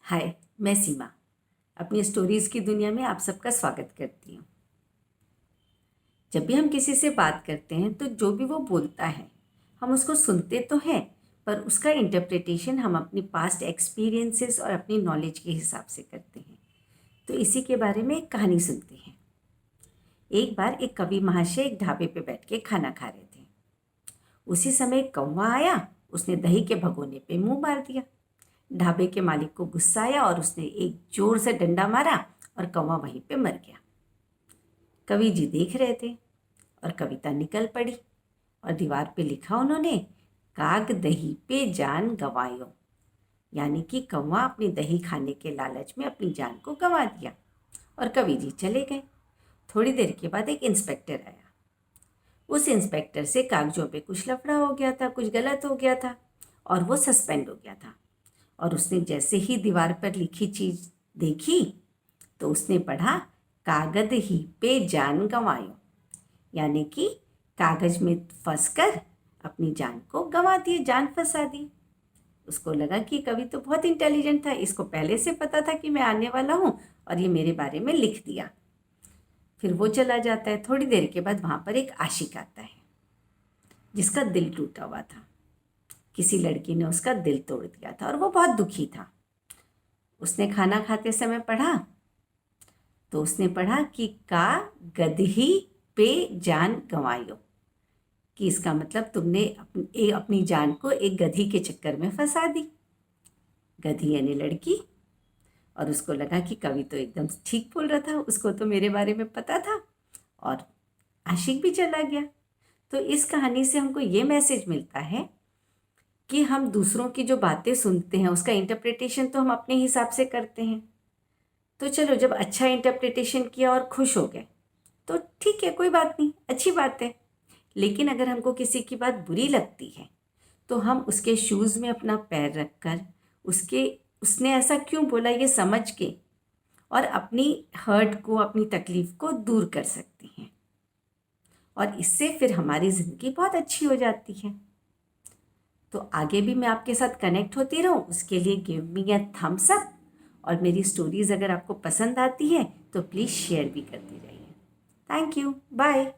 हाय, मैं सीमा अपनी स्टोरीज़ की दुनिया में आप सबका स्वागत करती हूँ। जब भी हम किसी से बात करते हैं तो जो भी वो बोलता है हम उसको सुनते तो हैं, पर उसका इंटरप्रिटेशन हम अपनी पास्ट एक्सपीरियंसेस और अपनी नॉलेज के हिसाब से करते हैं। तो इसी के बारे में एक कहानी सुनते हैं। एक बार एक कवि महाशय एक ढाबे पे बैठ के खाना खा रहे थे। उसी समय एक कौवा आया। उसने दही के भगोने पे मुंह मार दिया। ढाबे के मालिक को गुस्सा आया और उसने एक जोर से डंडा मारा और कौवा वहीं पे मर गया। कवि जी देख रहे थे और कविता निकल पड़ी और दीवार पे लिखा उन्होंने, काग दही पे जान गंवायो। यानी कि कौवा अपनी दही खाने के लालच में अपनी जान को गंवा दिया और कवि जी चले गए। थोड़ी देर के बाद एक इंस्पेक्टर आया। उस इंस्पेक्टर से कागजों पे कुछ लफड़ा हो गया था, कुछ गलत हो गया था और वो सस्पेंड हो गया था। और उसने जैसे ही दीवार पर लिखी चीज़ देखी तो उसने पढ़ा, कागद ही पे जान गंवायो। यानी कि कागज में फंसकर अपनी जान को गंवा दी, जान फंसा दी। उसको लगा कि कवि तो बहुत इंटेलिजेंट था, इसको पहले से पता था कि मैं आने वाला हूँ और ये मेरे बारे में लिख दिया। फिर वो चला जाता है। थोड़ी देर के बाद वहाँ पर एक आशिक आता है जिसका दिल टूटा हुआ था। किसी लड़की ने उसका दिल तोड़ दिया था और वो बहुत दुखी था। उसने खाना खाते समय पढ़ा तो उसने पढ़ा कि का गदही पे जान गंवायो, कि इसका मतलब तुमने अपनी जान को एक गधी के चक्कर में फंसा दी। गधी यानी लड़की। और उसको लगा कि कवि तो एकदम ठीक बोल रहा था, उसको तो मेरे बारे में पता था। और आशिक भी चला गया। तो इस कहानी से हमको ये मैसेज मिलता है कि हम दूसरों की जो बातें सुनते हैं उसका इंटरप्रिटेशन तो हम अपने हिसाब से करते हैं। तो चलो, जब अच्छा इंटरप्रिटेशन किया और खुश हो गए तो ठीक है, कोई बात नहीं, अच्छी बात है। लेकिन अगर हमको किसी की बात बुरी लगती है तो हम उसके शूज़ में अपना पैर रख कर उसने ऐसा क्यों बोला ये समझ के और अपनी हर्ट को, अपनी तकलीफ़ को दूर कर सकते हैं। और इससे फिर हमारी ज़िंदगी बहुत अच्छी हो जाती है। तो आगे भी मैं आपके साथ कनेक्ट होती रहूँ, उसके लिए give me a thumbs up. और मेरी स्टोरीज़ अगर आपको पसंद आती है तो प्लीज़ शेयर भी करती रहिए। Thank you, bye.